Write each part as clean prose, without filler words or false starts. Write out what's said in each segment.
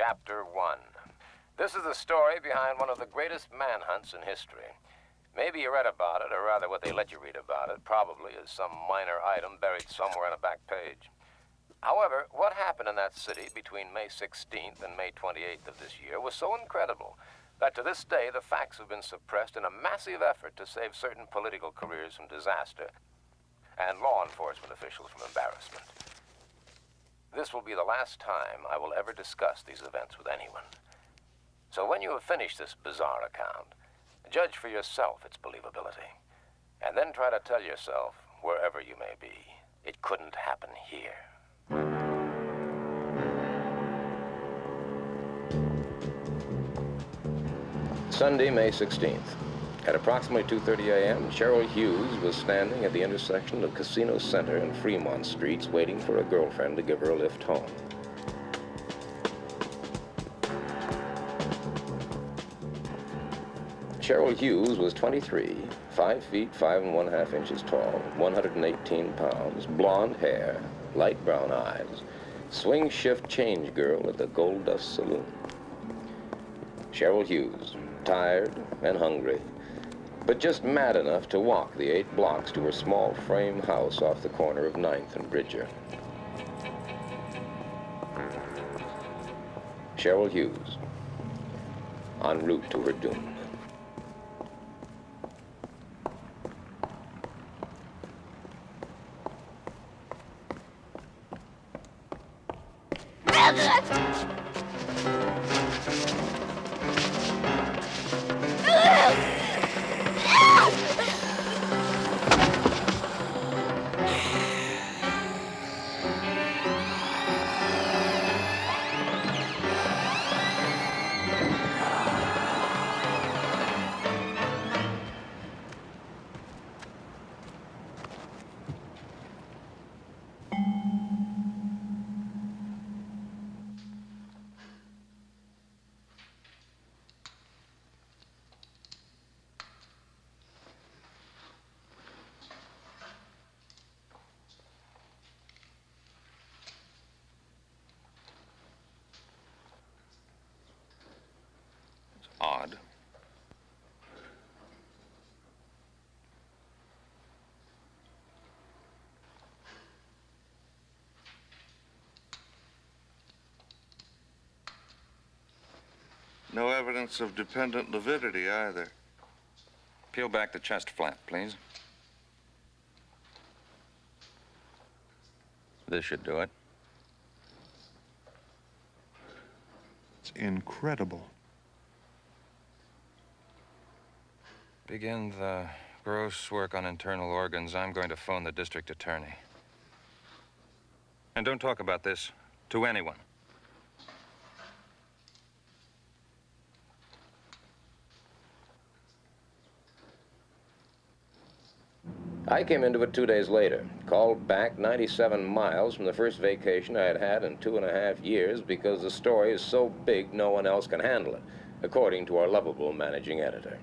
Chapter 1. This is the story behind one of the greatest manhunts in history. Maybe you read about it, or rather what they let you read about it, probably as some minor item buried somewhere on a back page. However, what happened in that city between May 16th and May 28th of this year was so incredible that to this day the facts have been suppressed in a massive effort to save certain political careers from disaster and law enforcement officials from embarrassment. This will be the last time I will ever discuss these events with anyone. So when you have finished this bizarre account, judge for yourself its believability, and then try to tell yourself, wherever you may be, it couldn't happen here. Sunday, May 16th. At approximately 2:30 a.m., Cheryl Hughes was standing at the intersection of Casino Center and Fremont Streets waiting for a girlfriend to give her a lift home. Cheryl Hughes was 23, 5 feet 5 1/2 inches tall, 118 pounds, blonde hair, light brown eyes, swing shift change girl at the Gold Dust Saloon. Cheryl Hughes, tired and hungry, but just mad enough to walk the 8 blocks to her small frame house off the corner of 9th and Bridger. Cheryl Hughes, en route to her doom. Odd. No evidence of dependent lividity either. Peel back the chest flap, please. This should do it. It's incredible. Begin the gross work on internal organs. I'm going to phone the district attorney. And don't talk about this to anyone. I came into it 2 days later, called back 97 miles from the first vacation I had had in 2.5 years because the story is so big no one else can handle it, according to our lovable managing editor.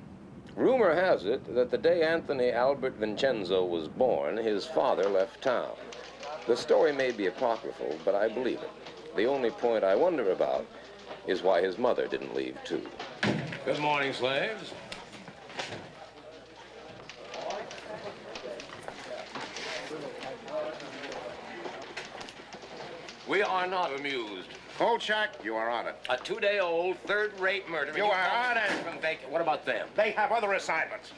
Rumor has it that the day Anthony Albert Vincenzo was born, his father left town. The story may be apocryphal, but I believe it. The only point I wonder about is why his mother didn't leave too. Good morning, slaves. We are not amused. Kolchak, you are on it. A 2-day-old, third-rate murder. You are on it. What about them? They have other assignments.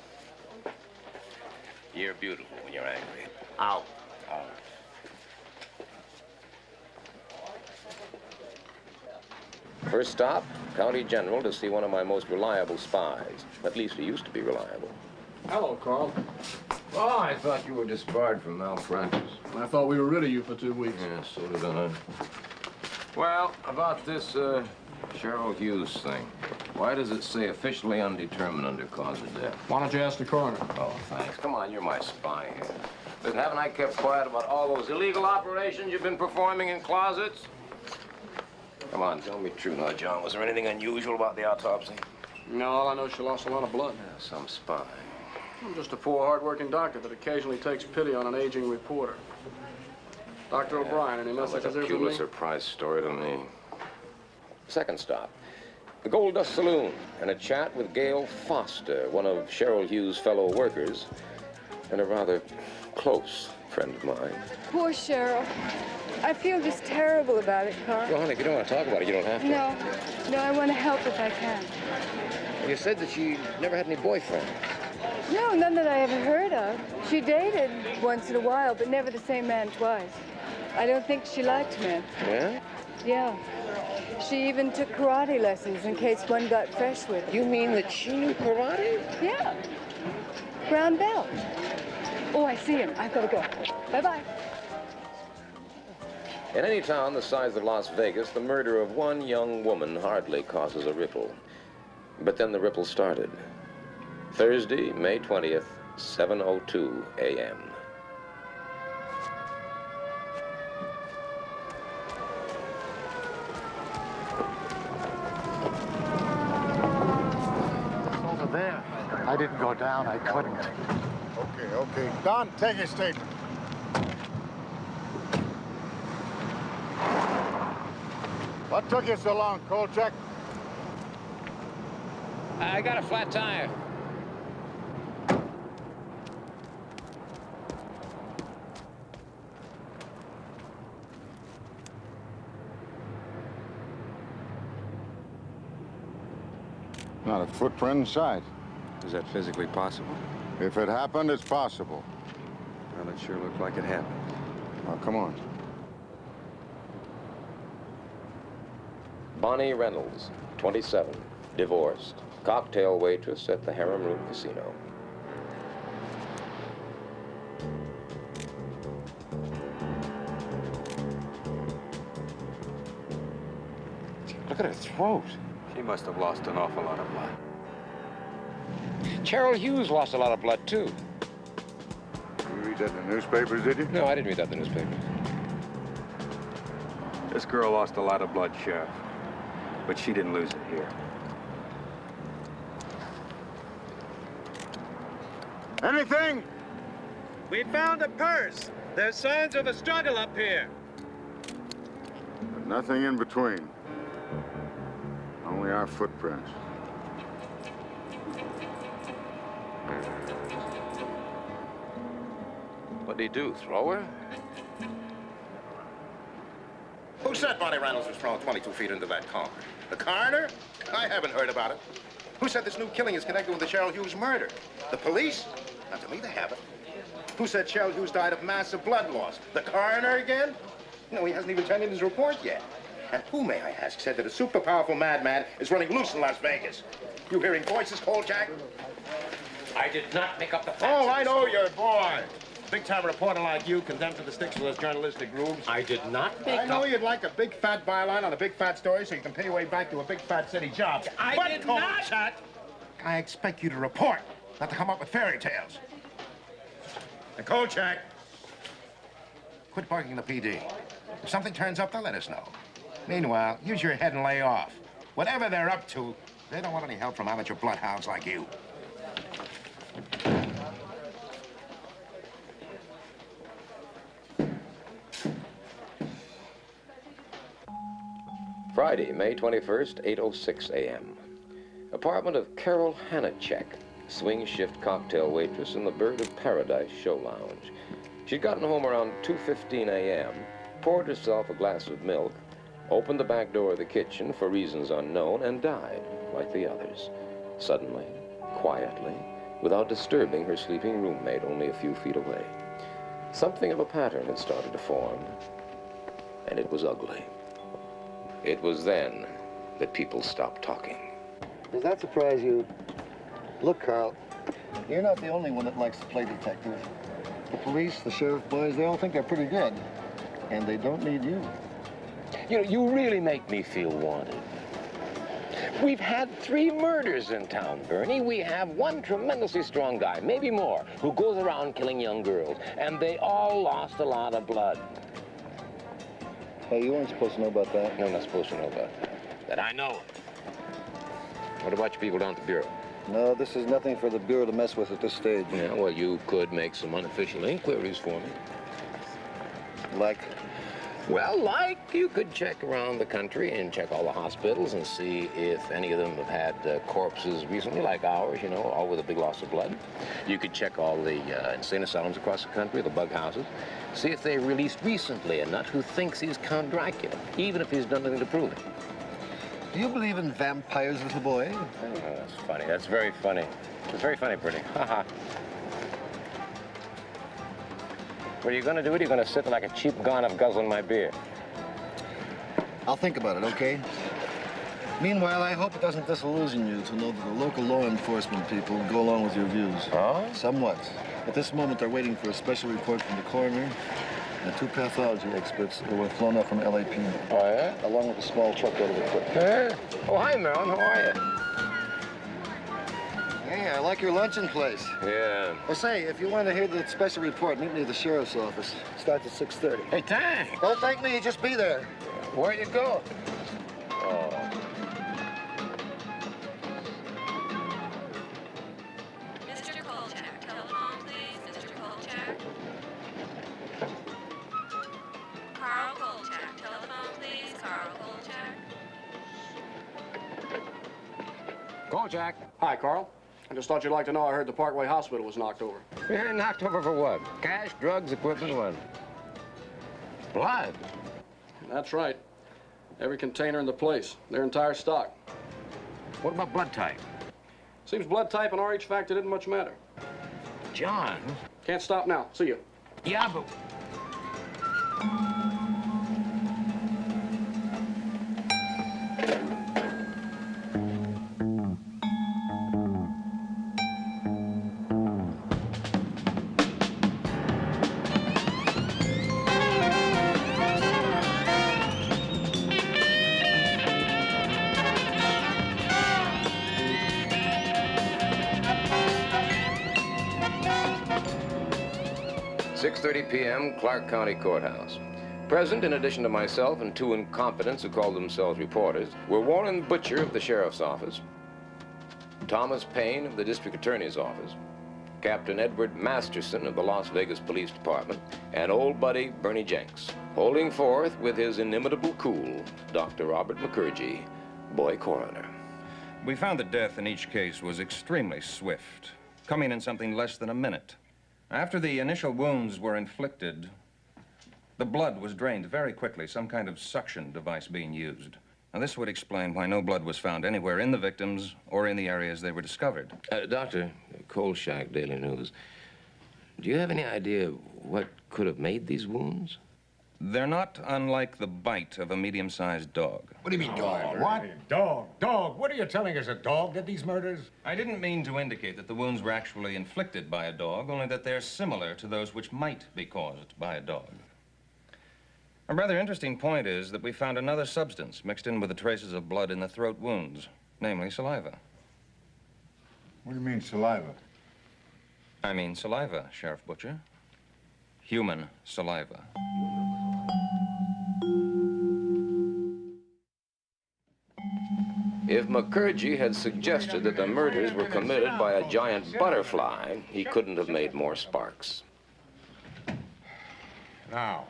You're beautiful when you're angry. Out. First stop, County General to see one of my most reliable spies. At least he used to be reliable. Hello, Carl. Oh, I thought you were disbarred from malpractice. I thought we were rid of you for 2 weeks. Yeah, so did I. Well, about this, Cheryl Hughes thing. Why does it say officially undetermined under cause of death? Why don't you ask the coroner? Oh, thanks. Come on, you're my spy here. Listen, haven't I kept quiet about all those illegal operations you've been performing in closets? Come on, tell me true now, John. Was there anything unusual about the autopsy? No, all I know is she lost a lot of blood. Yeah, some spy. I'm just a poor, hard-working doctor that occasionally takes pity on an aging reporter. Dr. O'Brien, any Sounds like messages a there for me? Pulitzer Prize story to me. Second stop, the Gold Dust Saloon, and a chat with Gail Foster, one of Cheryl Hughes' fellow workers, and a rather close friend of mine. Poor Cheryl. I feel just terrible about it, Carl. Well, honey, if you don't want to talk about it, you don't have to. No, I want to help if I can. You said that she never had any boyfriends. No, none that I ever heard of. She dated once in a while, but never the same man twice. I don't think she liked men. Yeah? Yeah. She even took karate lessons in case one got fresh with her. You mean that she knew karate? Yeah. Brown belt. Oh, I see him. I've got to go. Bye-bye. In any town the size of Las Vegas, the murder of one young woman hardly causes a ripple. But then the ripple started. Thursday, May 20th, 7:02 a.m. Over there. I didn't go down. I couldn't. Okay. Don, take your statement. What took you so long, Kolchak? I got a flat tire. Not a footprint in sight. Is that physically possible? If it happened, it's possible. Well, it sure looked like it happened. Now, come on. Bonnie Reynolds, 27, divorced, cocktail waitress at the Harem Room Casino. Look at her throat. She must have lost an awful lot of blood. Cheryl Hughes lost a lot of blood, too. You read that in the newspapers, did you? No, I didn't read that in the newspaper. This girl lost a lot of blood, Sheriff. But she didn't lose it here. Anything? We found a purse. There's signs of a struggle up here. But nothing in between. Only our footprints. What'd he do, throw her? Who said Bonnie Reynolds was thrown 22 feet into that car? The coroner? I haven't heard about it. Who said this new killing is connected with the Cheryl Hughes murder? The police? Not to me, they haven't. Who said Cheryl Hughes died of massive blood loss? The coroner again? No, he hasn't even turned in his report yet. And who, may I ask, said that a super powerful madman is running loose in Las Vegas? You hearing voices, Kolchak? I did not make up the facts. Oh, I know your boy. Big-time reporter like you, condemned to the sticks for those journalistic grooves. I did not make I know up... you'd like a big fat byline on a big fat story so you can pay your way back to a big fat city job. I did not... Kolchak, I expect you to report, not to come up with fairy tales. And Kolchak, quit barking the PD. If something turns up, they'll let us know. Meanwhile, use your head and lay off. Whatever they're up to, they don't want any help from amateur bloodhounds like you. Friday, May 21st, 8:06 a.m. Apartment of Carol Hanachek, swing shift cocktail waitress in the Bird of Paradise show lounge. She'd gotten home around 2:15 a.m., poured herself a glass of milk, opened the back door of the kitchen for reasons unknown, and died, like the others. Suddenly, quietly, without disturbing her sleeping roommate only a few feet away. Something of a pattern had started to form, and it was ugly. It was then that people stopped talking. Does that surprise you? Look, Carl, you're not the only one that likes to play detective. The police, the sheriff boys, they all think they're pretty good. And they don't need you. You know, you really make me feel wanted. We've had 3 murders in town, Bernie. We have one tremendously strong guy, maybe more, who goes around killing young girls. And they all lost a lot of blood. Hey, you weren't supposed to know about that. No, I'm not supposed to know about that. That I know it. What about your people down at the Bureau? No, this is nothing for the Bureau to mess with at this stage. Yeah, well, you could make some unofficial inquiries for me. Like? Well, like, you could check around the country and check all the hospitals and see if any of them have had corpses recently, like ours, you know, all with a big loss of blood. You could check all the insane asylums across the country, the bug houses, see if they released recently a nut who thinks he's Count Dracula, even if he's done nothing to prove it. Do you believe in vampires, little boy? Oh, that's funny. That's very funny. It's very funny, Bertie. Ha-ha. What are you going to do? Are you going to sit like a cheap gonoph guzzling my beer? I'll think about it, okay? Meanwhile, I hope it doesn't disillusion you to know that the local law enforcement people go along with your views. Oh? Somewhat. At this moment, they're waiting for a special report from the coroner and 2 pathology experts who were flown up from LAPD. Oh, yeah? Along with a small truckload of equipment. Hey. Oh, hi, Marilyn. How are you? Hey, I like your luncheon place. Yeah. Well, say, if you want to hear the special report, meet me at the sheriff's office. Starts at 6:30. Hey, thanks. Don't thank me, just be there. Where you go? Oh. Mr. Kolchak, telephone, please. Mr. Kolchak. Carl Kolchak, telephone, please. Carl Kolchak. Kolchak. Hi, Carl. I just thought you'd like to know I heard the Parkway Hospital was knocked over. Yeah, knocked over for what? Cash, drugs, equipment, what? Blood. That's right. Every container in the place, their entire stock. What about blood type? Seems blood type and RH factor didn't much matter. John. Can't stop now. See you. Yeah, but... p.m., Clark County Courthouse. Present, in addition to myself and 2 incompetents who called themselves reporters, were Warren Butcher of the Sheriff's Office, Thomas Payne of the District Attorney's Office, Captain Edward Masterson of the Las Vegas Police Department, and old buddy Bernie Jenks, holding forth with his inimitable cool, Dr. Robert McCurgy, boy coroner. We found that death in each case was extremely swift, coming in something less than a minute. After the initial wounds were inflicted, the blood was drained very quickly, some kind of suction device being used. Now, this would explain why no blood was found anywhere in the victims or in the areas they were discovered. Doctor, Kolchak, Daily News, do you have any idea what could have made these wounds? They're not unlike the bite of a medium-sized dog. What do you mean, dog? What? Dog. What are you telling us? A dog did these murders? I didn't mean to indicate that the wounds were actually inflicted by a dog, only that they're similar to those which might be caused by a dog. A rather interesting point is that we found another substance mixed in with the traces of blood in the throat wounds, namely saliva. What do you mean, saliva? I mean saliva, Sheriff Butcher. Human saliva. If McCurgy had suggested that the murders were committed by a giant butterfly, he couldn't have made more sparks. Now,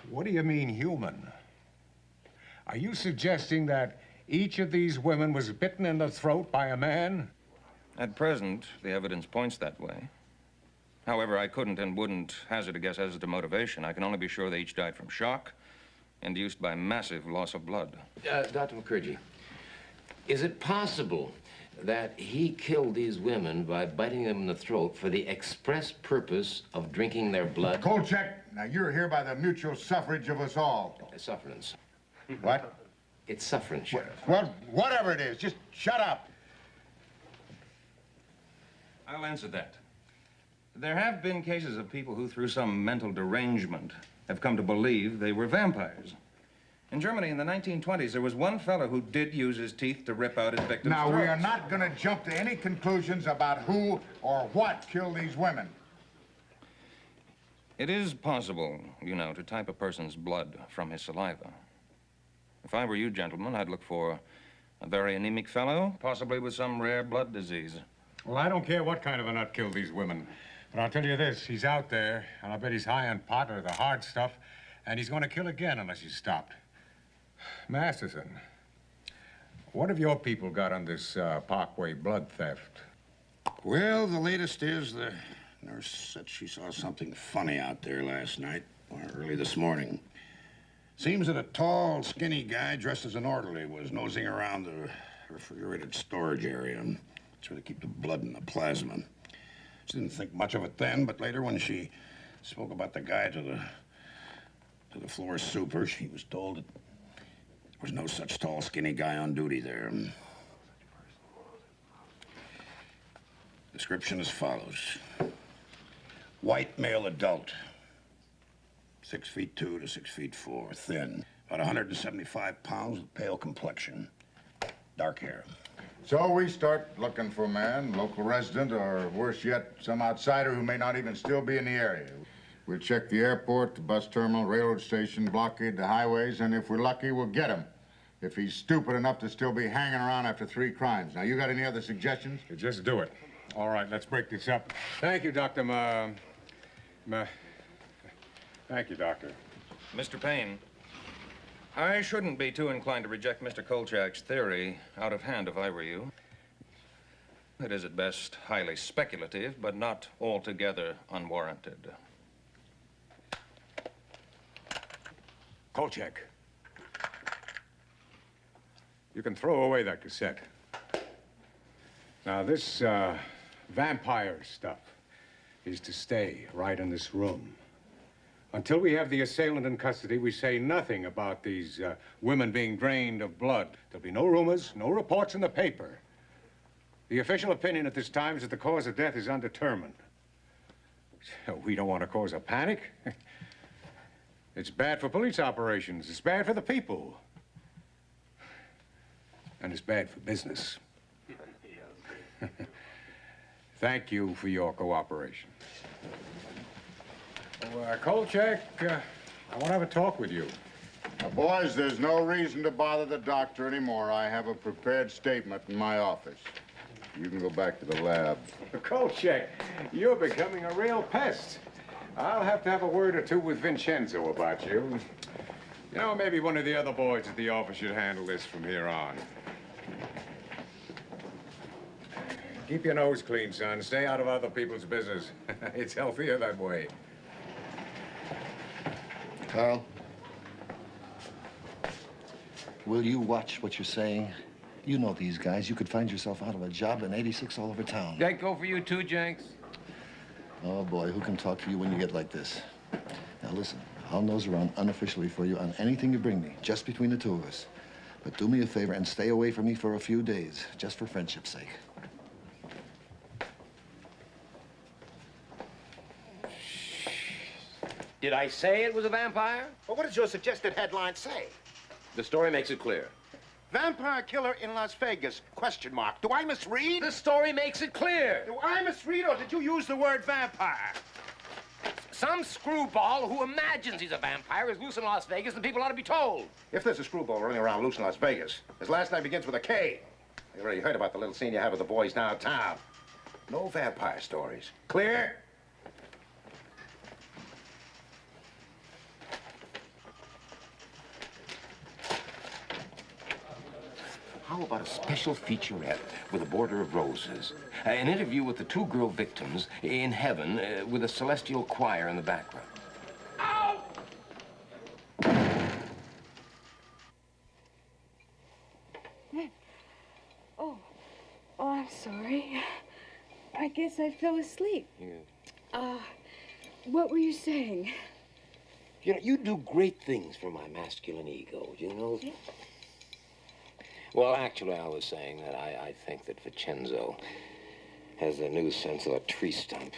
what do you mean human? Are you suggesting that each of these women was bitten in the throat by a man? At present, the evidence points that way. However, I couldn't and wouldn't hazard a guess as to motivation. I can only be sure they each died from shock, induced by massive loss of blood. Dr. McCurgy, is it possible that he killed these women by biting them in the throat for the express purpose of drinking their blood? Kolchak, now you're here by the mutual suffrage of us all. Sufferance. What? It's sufferance, Sheriff. Well, whatever it is, just shut up. I'll answer that. There have been cases of people who, through some mental derangement, have come to believe they were vampires. In Germany in the 1920s, there was one fellow who did use his teeth to rip out his victims' Now, throats. we are not going to jump to any conclusions about who or what killed these women. It is possible, you know, to type a person's blood from his saliva. If I were you, gentlemen, I'd look for a very anemic fellow, possibly with some rare blood disease. Well, I don't care what kind of a nut killed these women. But I'll tell you this, he's out there, and I bet he's high on pot or the hard stuff, And he's going to kill again unless he's stopped. Masterson, what have your people got on this Parkway blood theft? Well, the latest is the nurse said she saw something funny out there last night, or early this morning. Seems that a tall, skinny guy dressed as an orderly was nosing around the refrigerated storage area. That's where they keep the blood and the plasma. She didn't think much of it then, but later when she spoke about the guy to the floor super, she was told that there was no such tall, skinny guy on duty there. Description as follows. White male adult, 6'2" to 6'4", thin, about 175 pounds, with pale complexion, dark hair. So we start looking for a man, local resident, or worse yet, some outsider who may not even still be in the area. We'll check the airport, the bus terminal, railroad station, blockade the highways, and if we're lucky, we'll get him. If he's stupid enough to still be hanging around after 3 crimes. Now, you got any other suggestions? Just do it. All right, let's break this up. Thank you, Dr. Thank you, Doctor. Mr. Payne, I shouldn't be too inclined to reject Mr. Kolchak's theory out of hand if I were you. It is at best highly speculative, but not altogether unwarranted. Kolchak, you can throw away that cassette. Now, this vampire stuff is to stay right in this room. Until we have the assailant in custody, we say nothing about these women being drained of blood. There'll be no rumors, no reports in the paper. The official opinion at this time is that the cause of death is undetermined. We don't want to cause a panic. It's bad for police operations. It's bad for the people. And it's bad for business. Thank you for your cooperation. Kolchak, I want to have a talk with you. Now, boys, there's no reason to bother the doctor anymore. I have a prepared statement in my office. You can go back to the lab. Kolchak, you're becoming a real pest. I'll have to have a word or two with Vincenzo about you. You know, maybe one of the other boys at the office should handle this from here on. Keep your nose clean, son. Stay out of other people's business. It's healthier that way. Carl, will you watch what you're saying? You know these guys. You could find yourself out of a job in 86 all over town. That go for you too, Jenks? Oh, boy, who can talk to you when you get like this? Now, listen, I'll nose around unofficially for you on anything you bring me, just between the two of us. But do me a favor and stay away from me for a few days, just for friendship's sake. Did I say it was a vampire? Well, what does your suggested headline say? The story makes it clear. Vampire killer in Las Vegas, question mark. Do I misread? The story makes it clear. Do I misread, or did you use the word vampire? Some screwball who imagines he's a vampire is loose in Las Vegas, and people ought to be told. If there's a screwball running around loose in Las Vegas, his last name begins with a K. You already heard about the little scene you have with the boys downtown. No vampire stories. Clear? How about a special featurette with a border of roses? An interview with the 2 girl victims in heaven with a celestial choir in the background. Ow! Oh, I'm sorry. I guess I fell asleep. Yeah. What were you saying? You know, you do great things for my masculine ego, you know? Well, actually, I was saying that I think that Vincenzo has a new sense of a tree stump.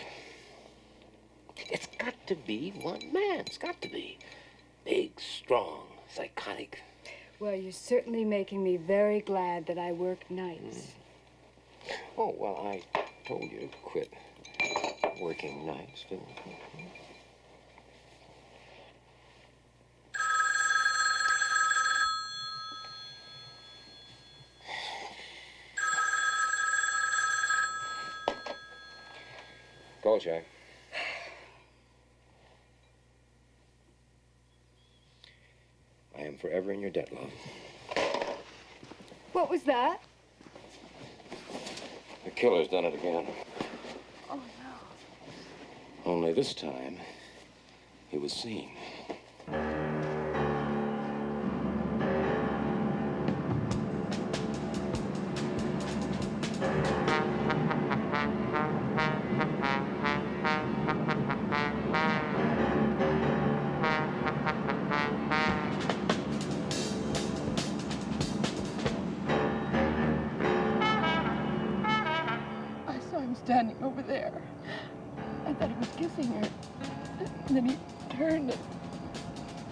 It's got to be one man. It's got to be. Big, strong, psychotic. Well, you're certainly making me very glad that I work nights. Oh, well, I told you to quit working nights, didn't I? Kolchak. forever in your debt, love. What was that? The killer's done it again. Oh, no. Only this time, he was seen. Standing over there. I thought he was kissing her. And then he turned and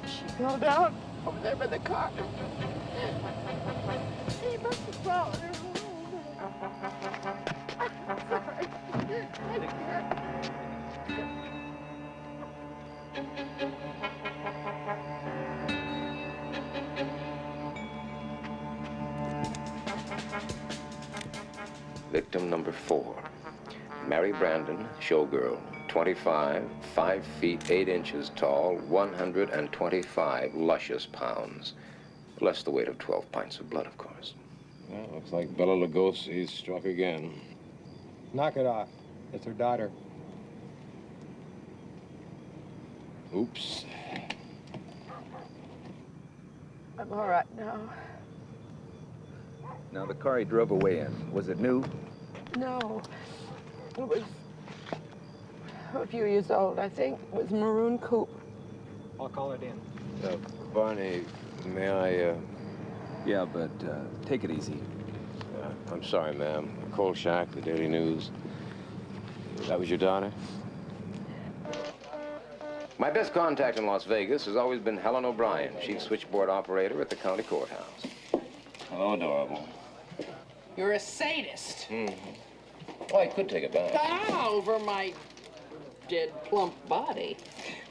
she fell down over there by the car. He must have followed her home. I'm sorry. I can't. Victim number 4. Mary Brandon, showgirl, 25, 5 feet 8 inches tall, 125 luscious pounds. Less the weight of 12 pints of blood, of course. Well, looks like Bela Lugosi's struck again. Knock it off. It's her daughter. Oops. I'm all right now. Now, the car he drove away in, was it new? No. It was a few years old, I think. It was a maroon coupe. I'll call it in. Barney, may I, Yeah, but take it easy. I'm sorry, ma'am. Kolchak, the Daily News. That was your daughter? My best contact in Las Vegas has always been Helen O'Brien, chief switchboard operator at the county courthouse. Hello, adorable. You're a sadist. Oh, I could take a bath. Ah, over my dead, plump body.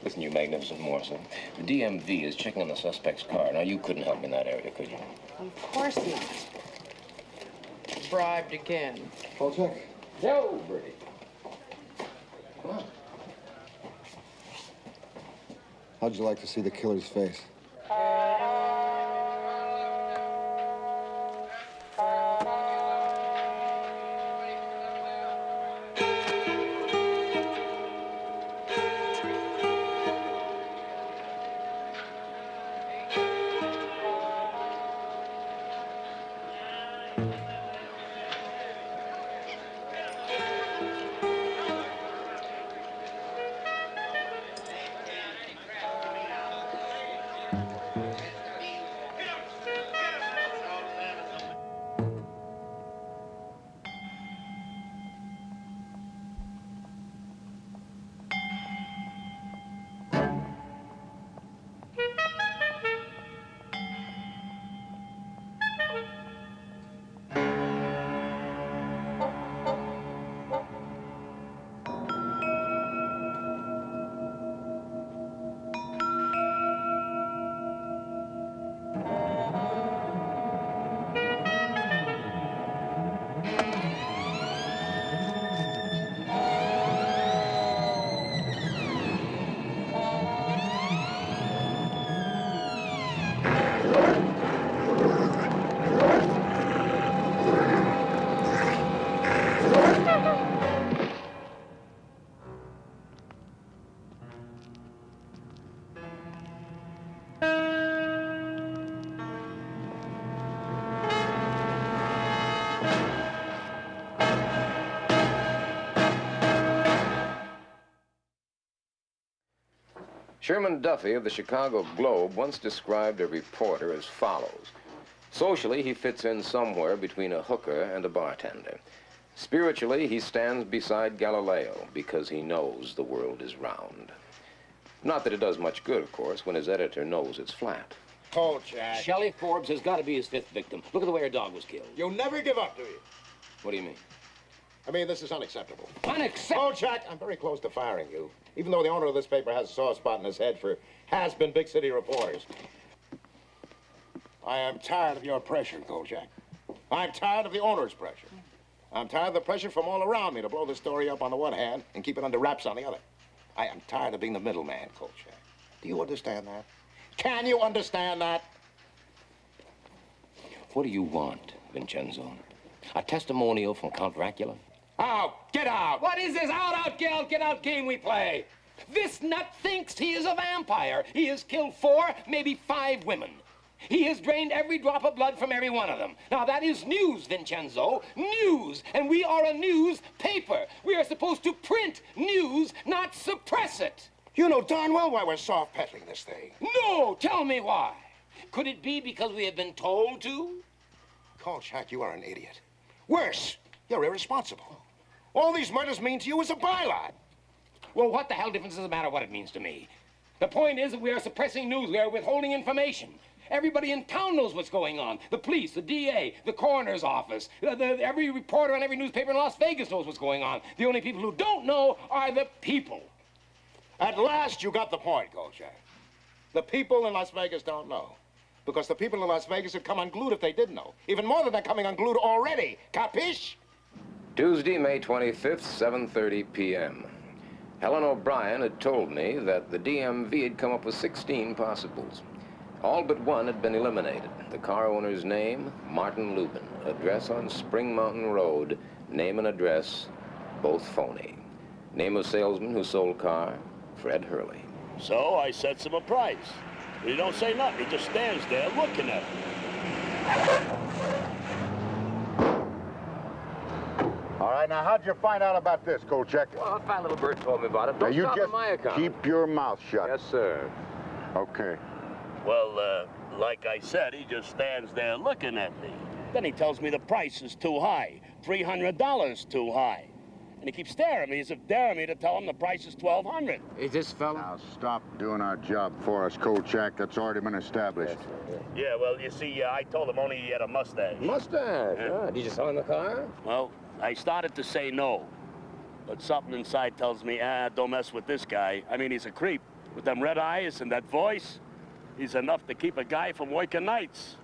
Listen, you magnificent morsel. The DMV is checking on the suspect's car. Now, you couldn't help me in that area, could you? Of course not. Bribed again. Kolchak? No, Bertie. Come on. How'd you like to see the killer's face? Sherman Duffy of the Chicago Globe once described a reporter as follows. Socially, he fits in somewhere between a hooker and a bartender. Spiritually, he stands beside Galileo because he knows the world is round. Not that it does much good, of course, when his editor knows it's flat. Kolchak. Shelley Forbes has got to be his 5th victim. Look at the way her dog was killed. You'll never give up, do you? What do you mean? I mean, this is unacceptable. Unacceptable? Kolchak, I'm very close to firing you, even though the owner of this paper has a soft spot in his head for has-been big city reporters. I am tired of your pressure, Kolchak. I'm tired of the owner's pressure. I'm tired of the pressure from all around me to blow the story up on the one hand and keep it under wraps on the other. I am tired of being the middleman, Kolchak. Do you understand that? Can you understand that? What do you want, Vincenzo? A testimonial from Count Dracula? Out! Get out! What is this out, get out game we play? This nut thinks he is a vampire. He has killed 4, maybe 5 women. He has drained every drop of blood from every one of them. Now, that is news, Vincenzo. News. And we are a newspaper. We are supposed to print news, not suppress it. You know darn well why we're soft-pedaling this thing. No! Tell me why. Could it be because we have been told to? Kolchak, you are an idiot. Worse, you're irresponsible. All these murders mean to you is a byline. Well, what the hell difference does it matter what it means to me? The point is that we are suppressing news. We are withholding information. Everybody in town knows what's going on. The police, the DA, the coroner's office, every reporter on every newspaper in Las Vegas knows what's going on. The only people who don't know are the people. At last, you got the point, Kolchak. The people in Las Vegas don't know. Because the people in Las Vegas would come unglued if they did know. Even more than they're coming unglued already. Capiche? Tuesday, May 25th, 7:30 p.m. Helen O'Brien had told me that the DMV had come up with 16 possibles. All but one had been eliminated. The car owner's name, Martin Lubin. Address on Spring Mountain Road. Name and address, both phony. Name of salesman who sold car, Fred Hurley. So I sets him a price. He don't say nothing. He just stands there looking at me. All right, now, how'd you find out about this, Kolchak? Well, a fine little bird told me about it. Don't you stop just on my account. keep your mouth shut. Yes, sir. Okay. Well, like I said, he just stands there looking at me. Then he tells me the price is too high. $300 too high. And he keeps staring at me as if daring me to tell him the price is $1,200. Is this fella? Now, stop doing our job for us, Kolchak. That's already been established. Yeah, well, you see, I told him only he had a mustache. Mustache? Yeah. Did you sell him the car? Well, I started to say no. But something inside tells me, don't mess with this guy. I mean, he's a creep. With them red eyes and that voice, he's enough to keep a guy from working nights.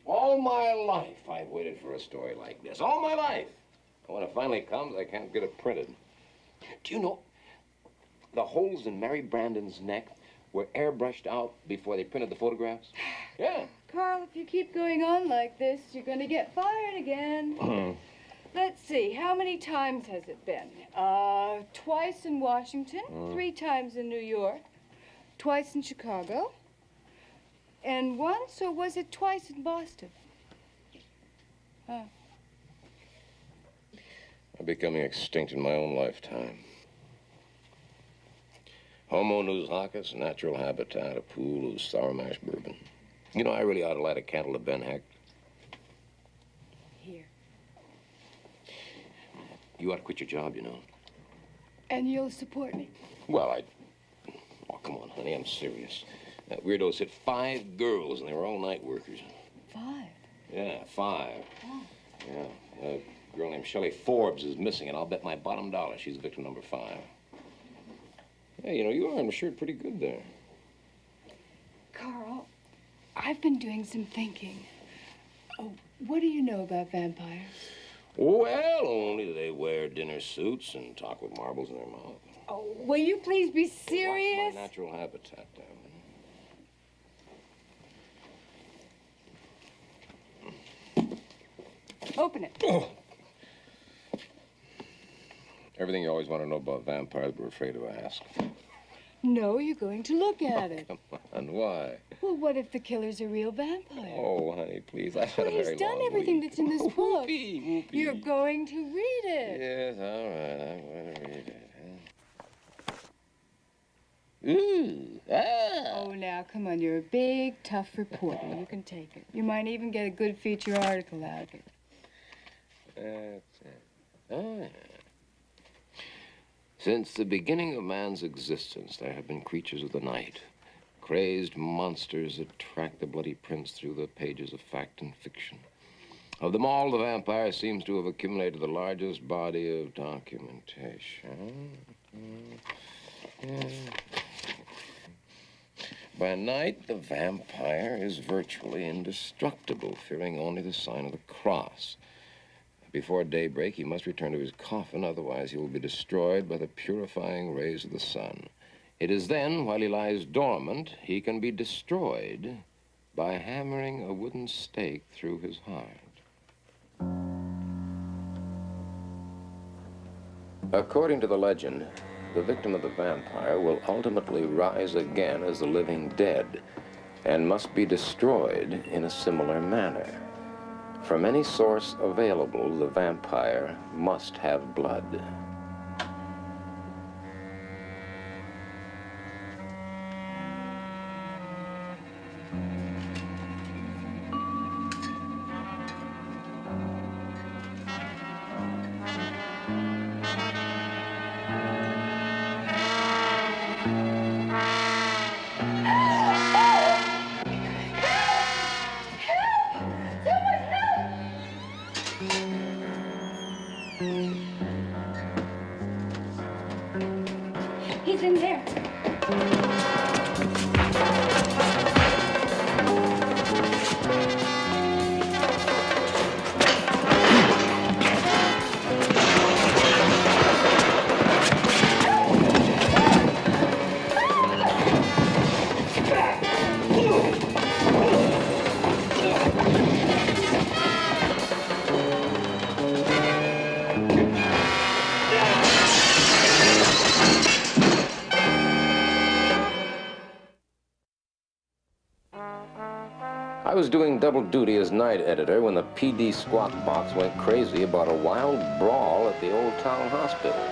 All my life, I've waited for a story like this. All my life. And when it finally comes, I can't get it printed. Do you know, the holes in Mary Brandon's neck were airbrushed out before they printed the photographs? Yeah. Carl, if you keep going on like this, you're going to get fired again. Let's see, how many times has it been? Twice in Washington, 3 times in New York, twice in Chicago, and once, or was it twice in Boston? Huh. I'm becoming extinct in my own lifetime. Homo nous hocus, natural habitat, a pool of sour mash bourbon. You know, I really ought to light a candle to Ben Heck. Here. You ought to quit your job, you know. And you'll support me? Well, Oh, come on, honey, I'm serious. That weirdo's hit 5 girls, and they were all night workers. 5? Yeah, 5. Oh. Yeah, a girl named Shelley Forbes is missing, and I'll bet my bottom dollar she's victim number 5. Hey, you know, you are insured pretty good there. Carl, I've been doing some thinking. Oh, what do you know about vampires? Well, only they wear dinner suits and talk with marbles in their mouth. Oh, will you please be serious? Watch my natural habitat, darling. Open it. Oh. Everything you always want to know about vampires, but we're afraid to ask. No, you're going to look at it. Come on, why? Well, what if the killer's a real vampire? Oh, honey, please. I've had a Well, very he's done long everything week. that's in this book. Whoopee. You're going to read it. Yes, all right. I'm going to read it. Ooh, Oh, now, come on. You're a big, tough reporter. You can take it. You might even get a good feature article out of it. That's it. Ah. Since the beginning of man's existence, there have been creatures of the night, crazed monsters that track the bloody prints through the pages of fact and fiction. Of them all, the vampire seems to have accumulated the largest body of documentation. By night, the vampire is virtually indestructible, fearing only the sign of the cross. Before daybreak, he must return to his coffin, otherwise he will be destroyed by the purifying rays of the sun. It is then, while he lies dormant, he can be destroyed by hammering a wooden stake through his heart. According to the legend, the victim of the vampire will ultimately rise again as the living dead and must be destroyed in a similar manner. From any source available, the vampire must have blood. He's in there. I was doing double duty as night editor when the PD squawk box went crazy about a wild brawl at the Old Town Hospital.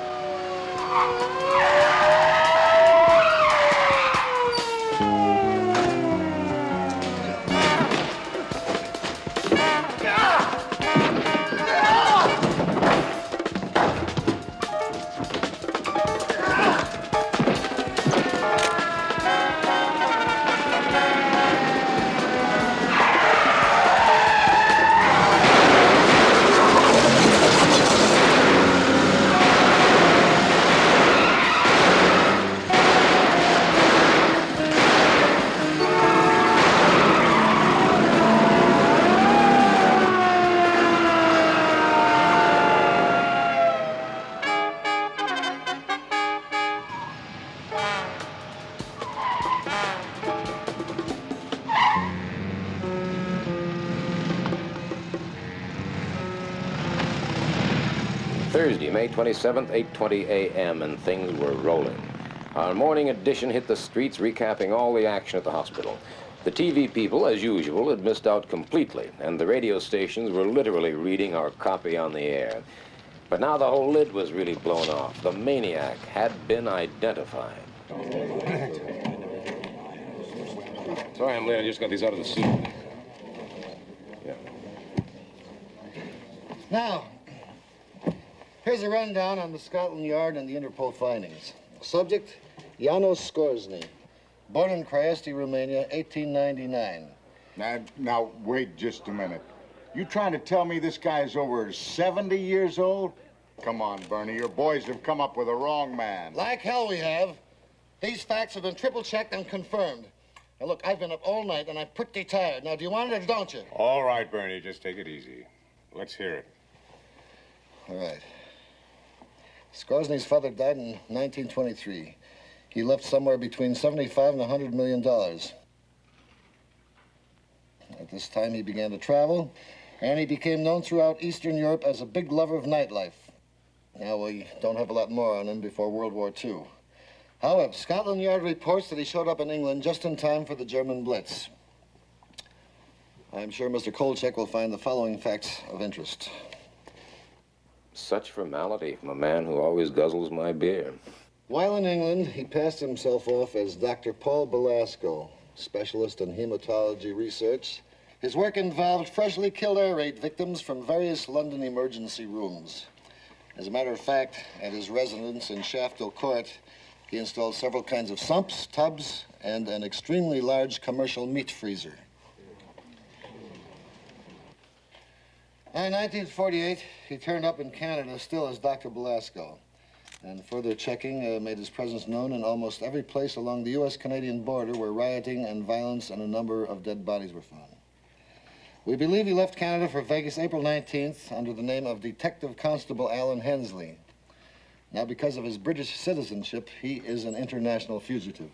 Thursday, May 27th, 8:20 a.m., and things were rolling. Our morning edition hit the streets, recapping all the action at the hospital. The TV people, as usual, had missed out completely, and the radio stations were literally reading our copy on the air. But now the whole lid was really blown off. The maniac had been identified. Sorry I'm late. I just got these out of the suit. Yeah. Now, here's a rundown on the Scotland Yard and the Interpol findings. Subject, Janos Skorzeny. Born in Craiesti, Romania, 1899. Now, wait just a minute. You trying to tell me this guy's over 70 years old? Come on, Bernie, your boys have come up with a wrong man. Like hell we have. These facts have been triple-checked and confirmed. Now, look, I've been up all night, and I'm pretty tired. Now, do you want it or don't you? All right, Bernie, just take it easy. Let's hear it. All right. Skorzeny's father died in 1923. He left somewhere between $75 and $100 million. At this time, he began to travel, and he became known throughout Eastern Europe as a big lover of nightlife. Now, we don't have a lot more on him before World War II. However, Scotland Yard reports that he showed up in England just in time for the German Blitz. I'm sure Mr. Kolchak will find the following facts of interest. Such formality from a man who always guzzles my beer. While in England, he passed himself off as Dr. Paul Belasco, specialist in hematology research. His work involved freshly killed air raid victims from various London emergency rooms. As a matter of fact, at his residence in Shafto Court, he installed several kinds of sumps, tubs, and an extremely large commercial meat freezer. In 1948, he turned up in Canada still as Dr. Belasco, and further checking made his presence known in almost every place along the U.S.-Canadian border where rioting and violence and a number of dead bodies were found. We believe he left Canada for Vegas April 19th under the name of Detective Constable Alan Hensley. Now, because of his British citizenship, he is an international fugitive.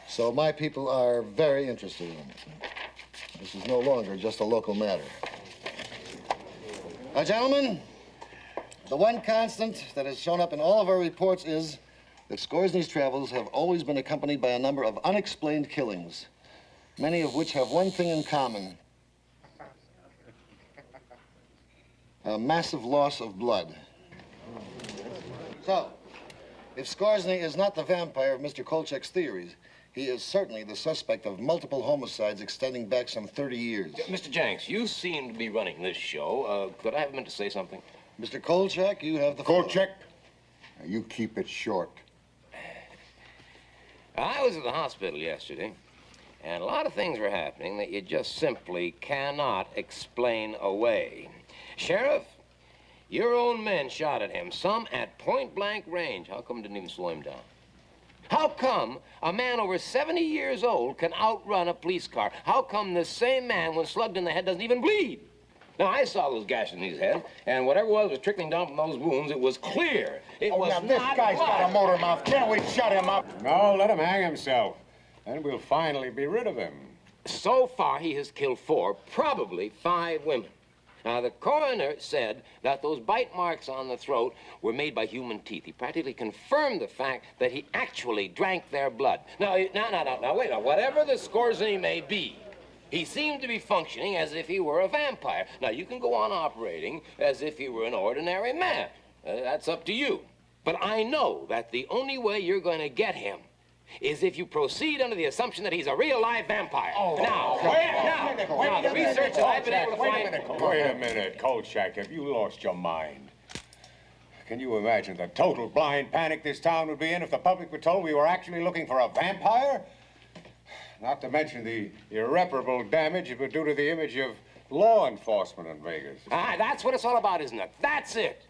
So my people are very interested in him. This is no longer just a local matter. Now, gentlemen, the one constant that has shown up in all of our reports is that Skorzeny's travels have always been accompanied by a number of unexplained killings, many of which have one thing in common: a massive loss of blood. So, if Skorzeny is not the vampire of Mr. Kolchak's theories, he is certainly the suspect of multiple homicides extending back some 30 years. Mr. Jenks, you seem to be running this show. Could I have a minute to say something? Mr. Kolchak, you have the Kolchak? Now, you keep it short. I was at the hospital yesterday, and a lot of things were happening that you just simply cannot explain away. Sheriff, your own men shot at him, some at point-blank range. How come it didn't even slow him down? How come a man over 70 years old can outrun a police car? How come the same man, when slugged in the head, doesn't even bleed? Now, I saw those gashes in his head, and whatever was trickling down from those wounds, it was clear. It was now, this not guy's blood. got a motor mouth. Can't we shut him up? No, let him hang himself. Then we'll finally be rid of him. So far, he has killed 4, probably 5 women. Now, the coroner said that those bite marks on the throat were made by human teeth. He practically confirmed the fact that he actually drank their blood. Now, wait, now, whatever the Skorzeny may be, he seemed to be functioning as if he were a vampire. Now, you can go on operating as if he were an ordinary man. That's up to you. But I know that the only way you're going to get him is if you proceed under the assumption that he's a real live vampire. Now, the research that I've been able to find... Wait a minute, Kolchak. Have you lost your mind? Can you imagine the total blind panic this town would be in if the public were told we were actually looking for a vampire? Not to mention the irreparable damage it would do to the image of law enforcement in Vegas. That's what it's all about, isn't it? That's it.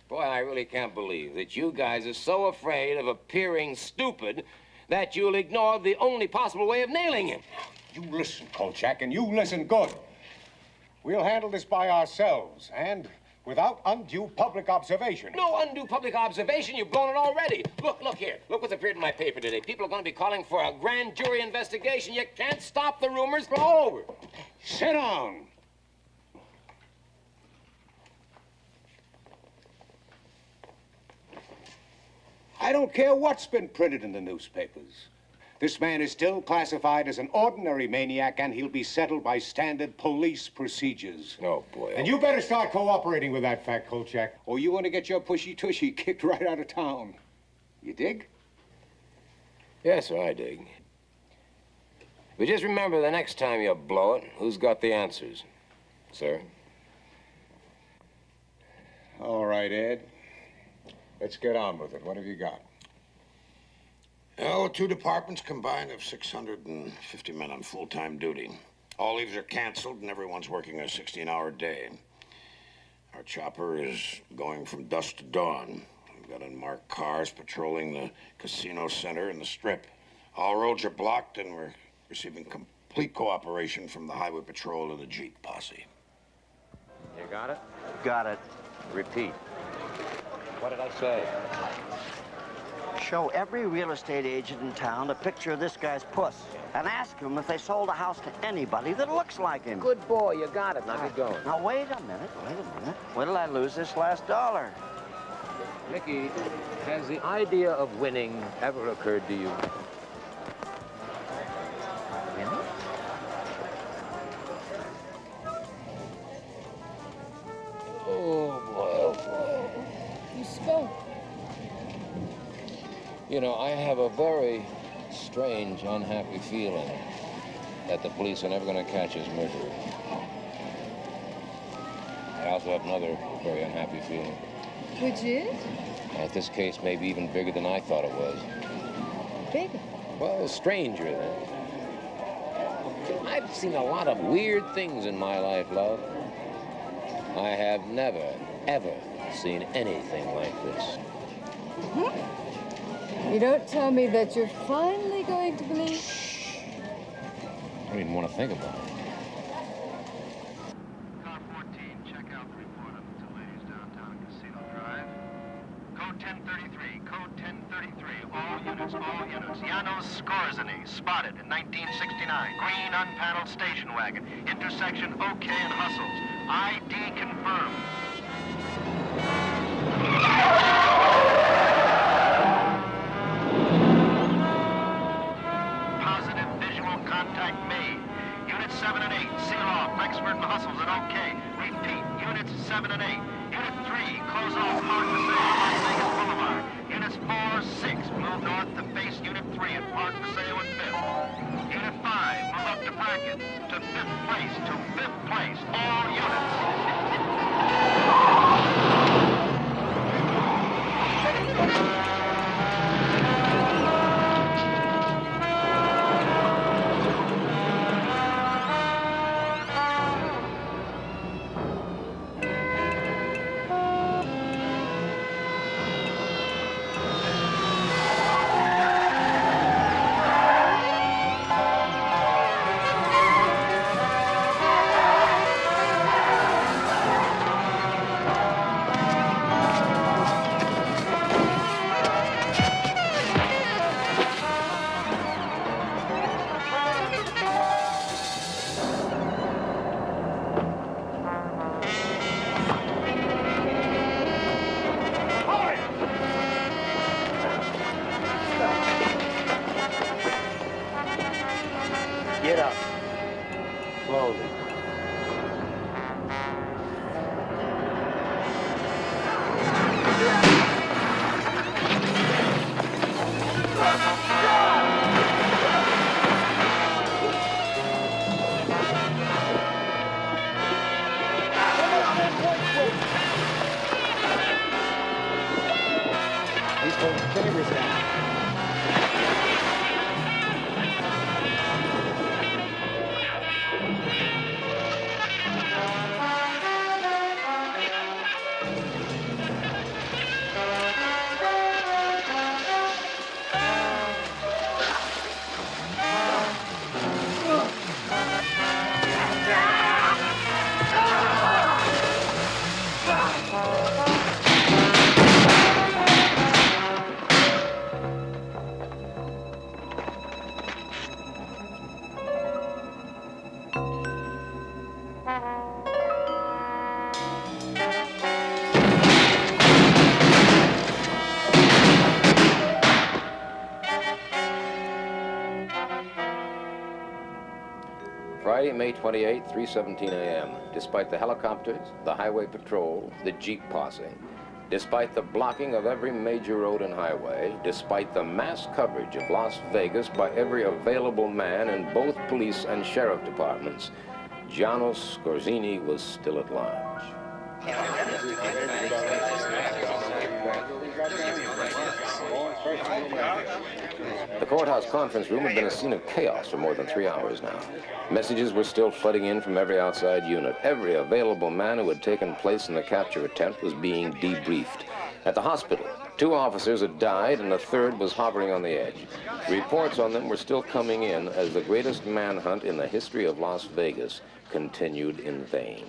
Boy, I really can't believe that you guys are so afraid of appearing stupid that you'll ignore the only possible way of nailing him. You listen, Kolchak, and you listen good. We'll handle this by ourselves, and without undue public observation. No undue public observation. You've blown it already. Look here. Look what's appeared in my paper today. People are going to be calling for a grand jury investigation. You can't stop the rumors. Go over. Sit down. I don't care what's been printed in the newspapers. This man is still classified as an ordinary maniac, and he'll be settled by standard police procedures. Oh, boy. And you better start cooperating with that fact, Kolchak, or you want to get your pushy-tushy kicked right out of town. You dig? Yes, sir, I dig. But just remember, the next time you blow it, who's got the answers, sir? All right, Ed. Let's get on with it. What have you got? Well, 2 departments combined have 650 men on full-time duty. All leaves are canceled, and everyone's working a 16-hour day. Our chopper is going from dusk to dawn. We've got unmarked cars patrolling the casino center and the strip. All roads are blocked, and we're receiving complete cooperation from the highway patrol and the Jeep posse. You got it? Got it. Repeat. What did I say? Show every real estate agent in town a picture of this guy's puss and ask him if they sold a house to anybody that looks like him. Good boy, you got it. Now get going. Now, wait a minute. When did I lose this last dollar? Mickey, has the idea of winning ever occurred to you? Oh, boy. You spoke. You know, I have a very strange, unhappy feeling that the police are never going to catch his murderer. I also have another very unhappy feeling. Which is? That this case may be even bigger than I thought it was. Bigger? Well, stranger than. I've seen a lot of weird things in my life, love. I have never, ever seen anything like this. You don't tell me that you're finally going to believe? I don't even want to think about it. Car 14, check out the report of the 2 ladies downtown Casino Drive. Code All units. Janos Skorzeny, spotted in 1969. Green unpaneled station wagon. Intersection OK and Hustles. ID confirmed. Positive visual contact made. Units 7 and 8, seal off. Rexford and Hustles and OK. Repeat, units 7 and 8. Unit 3, close off Park Paseo, Las Vegas Boulevard. Units 4, 6, move north to face Unit 3 at Park Paseo and 5th. Unit 5, move up to Bracken. To 5th place, all units. Get up. Slowly. He's pulling the chambers down. Friday, May 28, 3:17 a.m. Despite the helicopters, the highway patrol, the Jeep posse, despite the blocking of every major road and highway, despite the mass coverage of Las Vegas by every available man in both police and sheriff departments, Janos Skorzeny was still at large. The courthouse conference room had been a scene of chaos for more than 3 hours now. Messages were still flooding in from every outside unit. Every available man who had taken place in the capture attempt was being debriefed. At the hospital, 2 officers had died and a third was hovering on the edge. Reports on them were still coming in as the greatest manhunt in the history of Las Vegas continued in vain.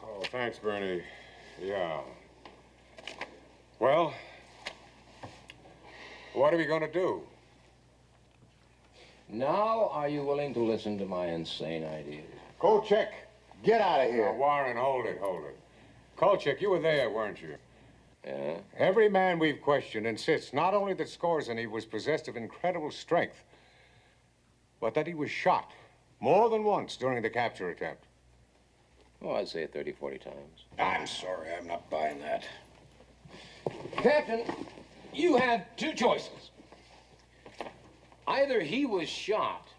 Oh, thanks, Bernie. Yeah. Well, what are we going to do? Now, are you willing to listen to my insane ideas? Kolchak, get out of here. Warren, hold it. Kolchak, you were there, weren't you? Yeah? Every man we've questioned insists not only that Skorzeny was possessed of incredible strength, but that he was shot more than once during the capture attempt. Oh, I'd say it 30, 40 times. I'm sorry, I'm not buying that. Captain, you have 2 choices. Either he was shot,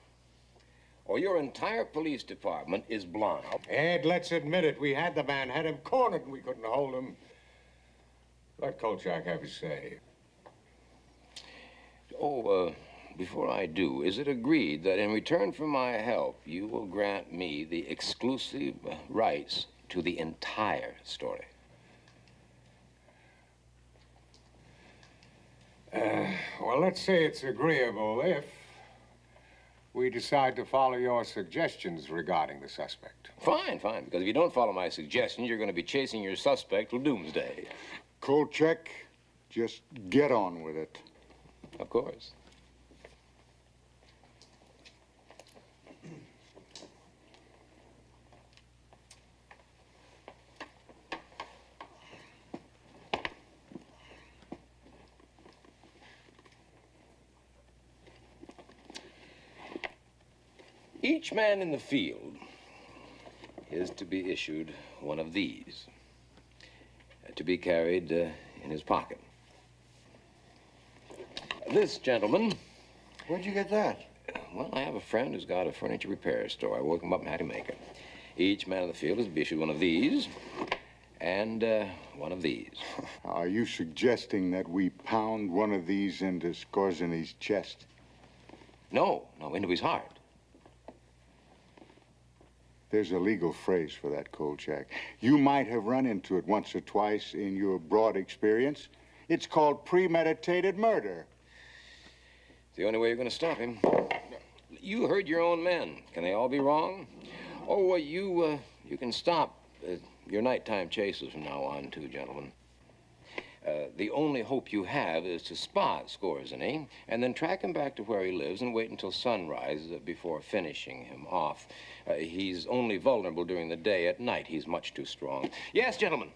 or your entire police department is blind. Ed, let's admit it. We had the man, had him cornered, and we couldn't hold him. Let Kolchak have his say. Before I do, is it agreed that in return for my help, you will grant me the exclusive rights to the entire story? Well, let's say it's agreeable if we decide to follow your suggestions regarding the suspect? Fine, fine, because if you don't follow my suggestions, you're going to be chasing your suspect till doomsday. Kolchak, just get on with it. Of course. Each man in the field is to be issued one of these, to be carried in his pocket. This gentleman... Where'd you get that? Well, I have a friend who's got a furniture repair store. I woke him up and had him make it. Each man in the field is to be issued one of these and one of these. Are you suggesting that we pound one of these into Skorzeny's chest? No, into his heart. There's a legal phrase for that, Kolchak. You might have run into it once or twice in your broad experience. It's called premeditated murder. It's the only way you're going to stop him. You heard your own men. Can they all be wrong? Oh, you can stop your nighttime chases from now on, too, gentlemen. The only hope you have is to spot Skorzeny and then track him back to where he lives and wait until sunrise before finishing him off. He's only vulnerable during the day. At night, he's much too strong. Yes, gentlemen,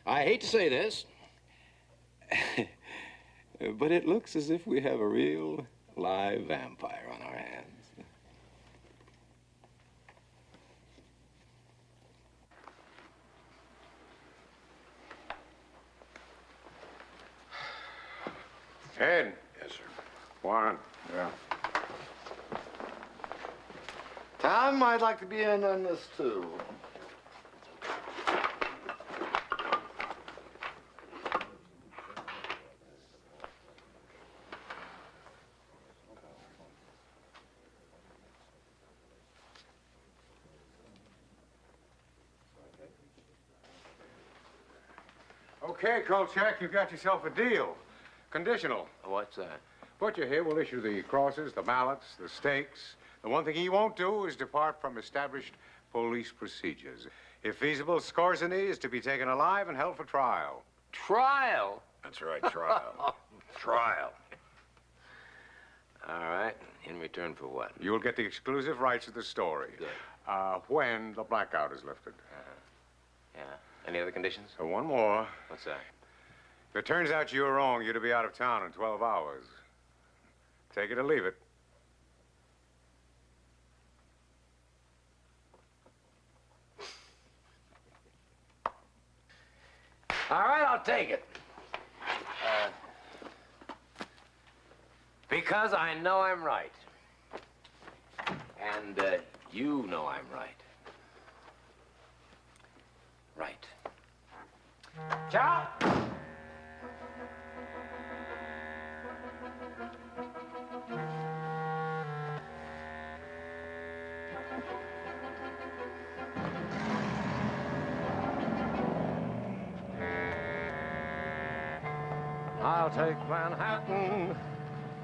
I hate to say this, but it looks as if we have a real live vampire on our hands. Ed. Yes, sir. Warren. Yeah. Tom, I'd like to be in on this, too. Okay, Kolchak, you've got yourself a deal. Conditional. What's that? Put you here, we'll issue the crosses, the mallets, the stakes. The one thing he won't do is depart from established police procedures. If feasible, Skorzeny is to be taken alive and held for trial. Trial? That's right, trial. Trial. All right. In return for what? You'll get the exclusive rights of the story. Good. When the blackout is lifted. Yeah. Any other conditions? One more. What's that? If it turns out you were wrong, you're to be out of town in 12 hours. Take it or leave it. All right, I'll take it. Because I know I'm right. And you know I'm right. Right. Ciao! I'll take Manhattan,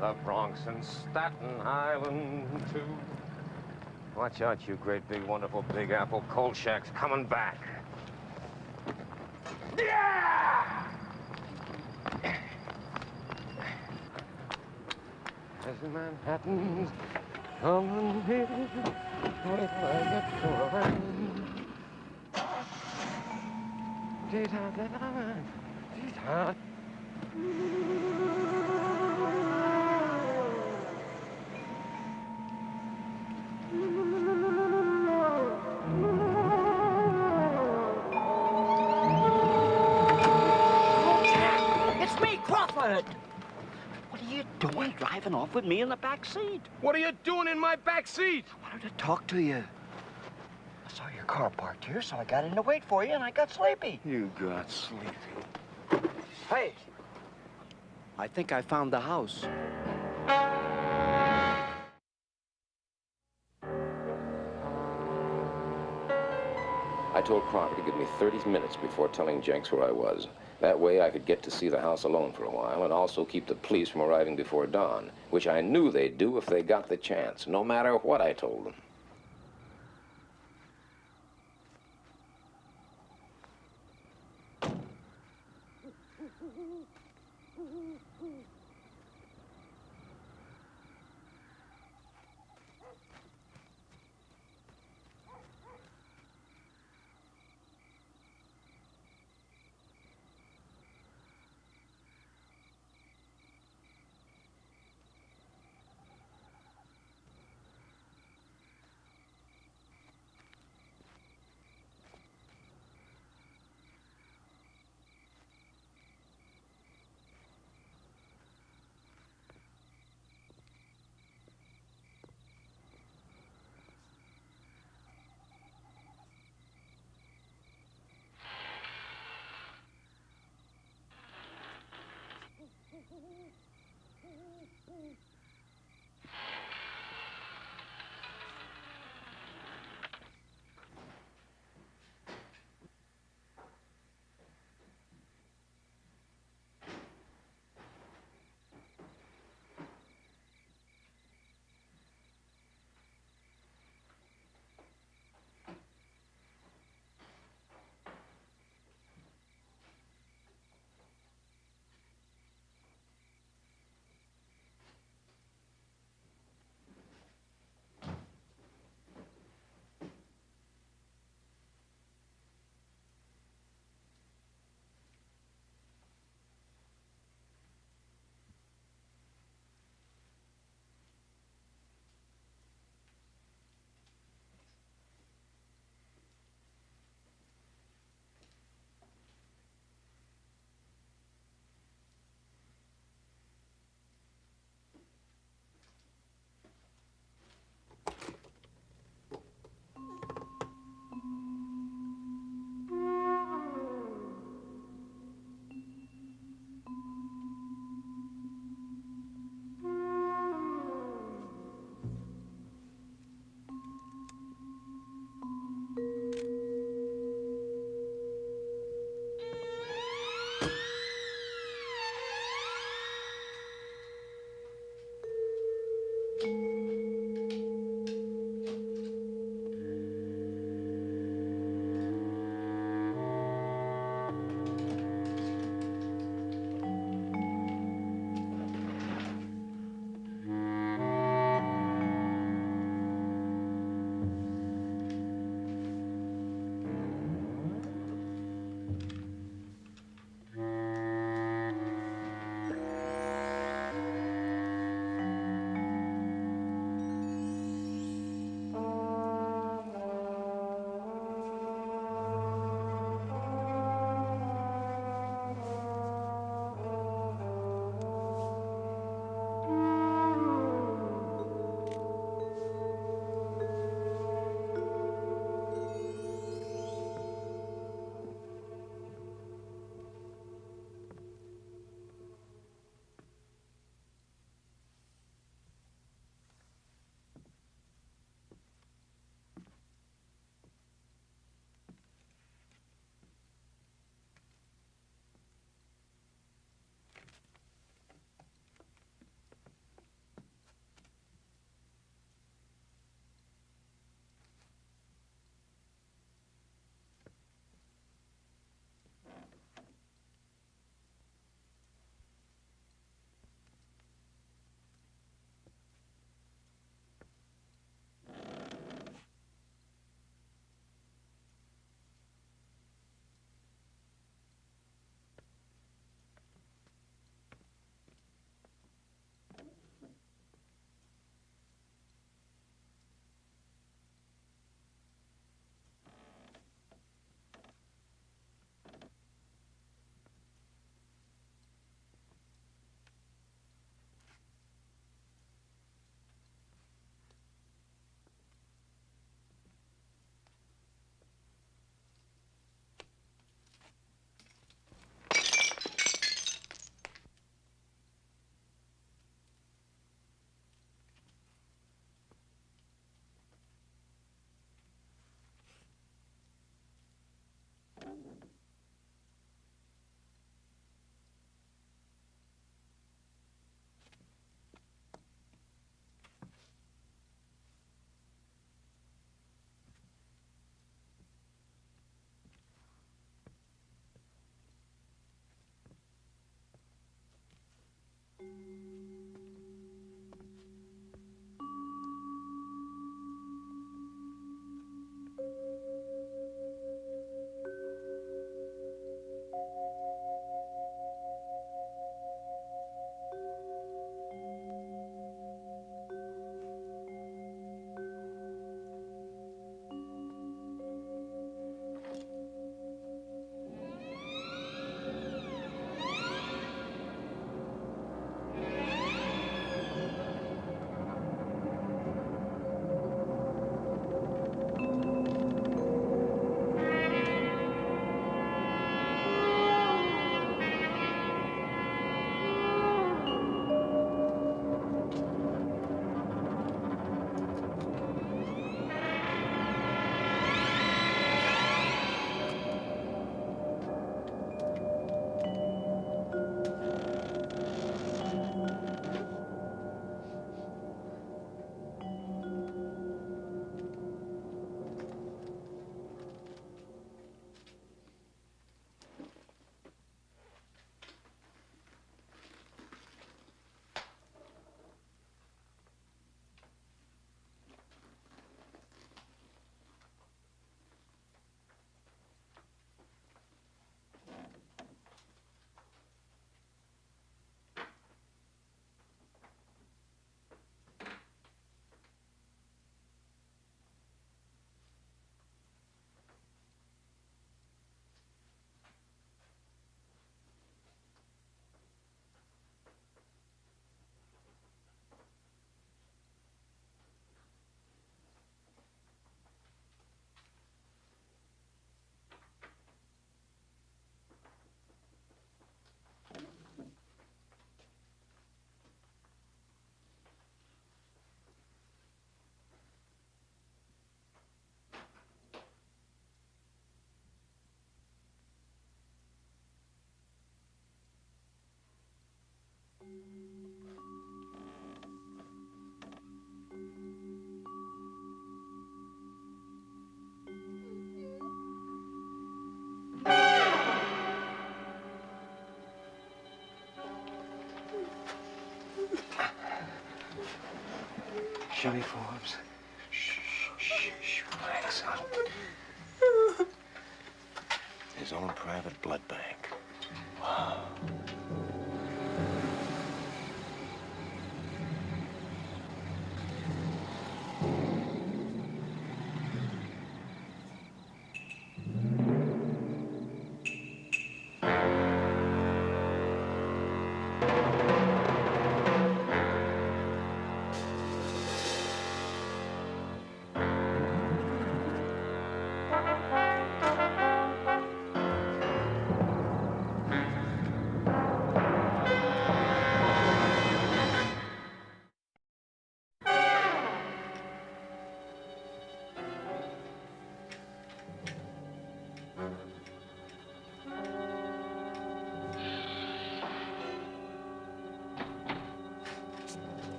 the Bronx and Staten Island, too. Watch out, you great, big, wonderful Big Apple. Kolchak's coming back. Yeah! As Manhattan's coming here, wait till I get to a rain. It's me, Crawford. What are you doing driving off with me in the back seat? What are you doing in my back seat? I wanted to talk to you. I saw your car parked here, so I got in to wait for you, and I got sleepy. You got sleepy. Hey, I think I found the house. I told Crocker to give me 30 minutes before telling Jenks where I was. That way I could get to see the house alone for a while and also keep the police from arriving before dawn, which I knew they'd do if they got the chance, no matter what I told them. Chevy Forbes. Shh, shh, shh, relax, son. His own private blood bank. Wow.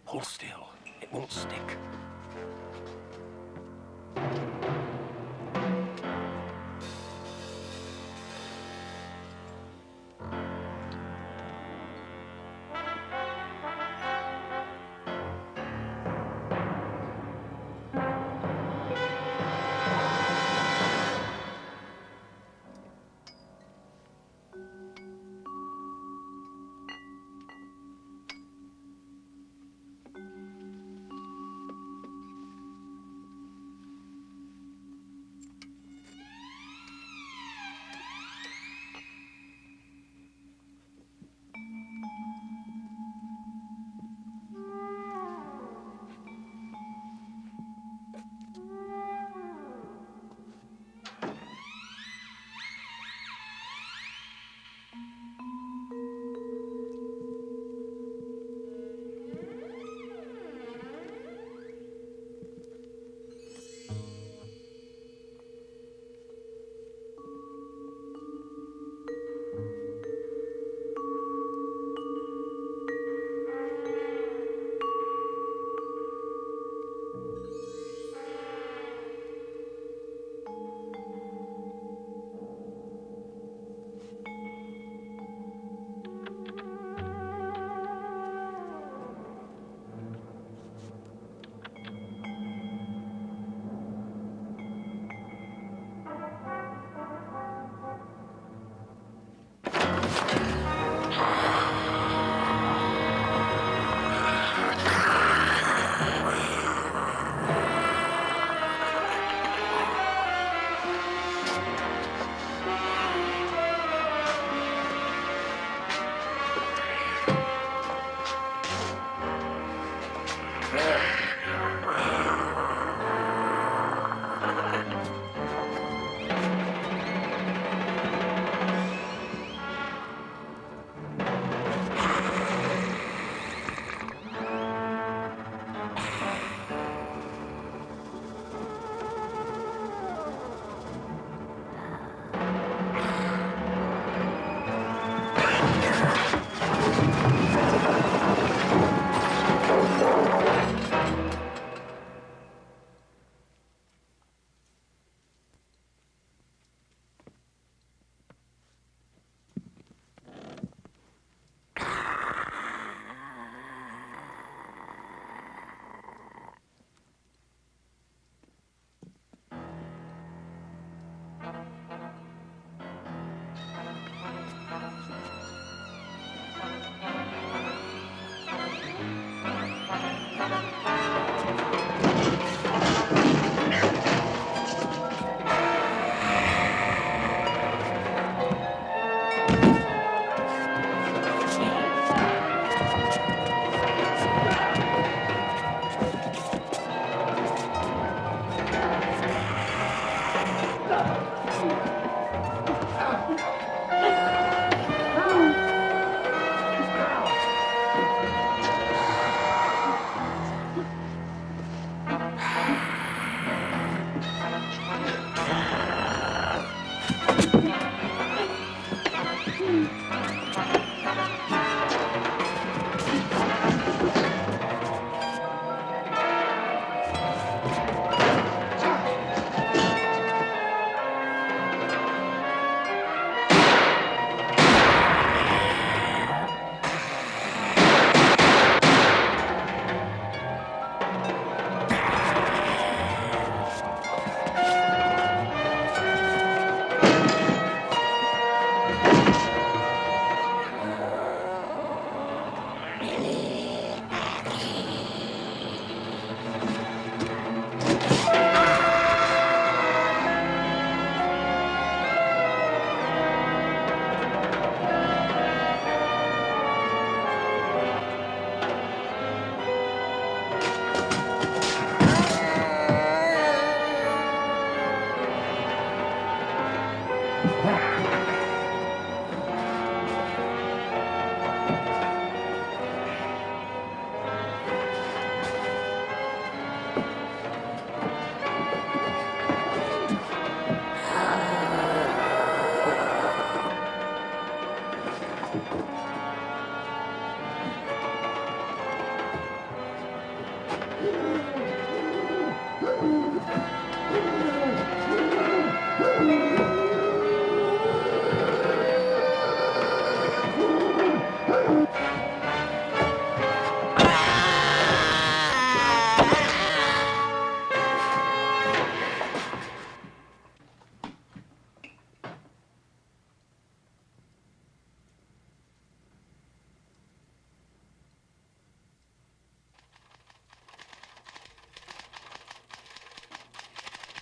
Hold still. It won't stick.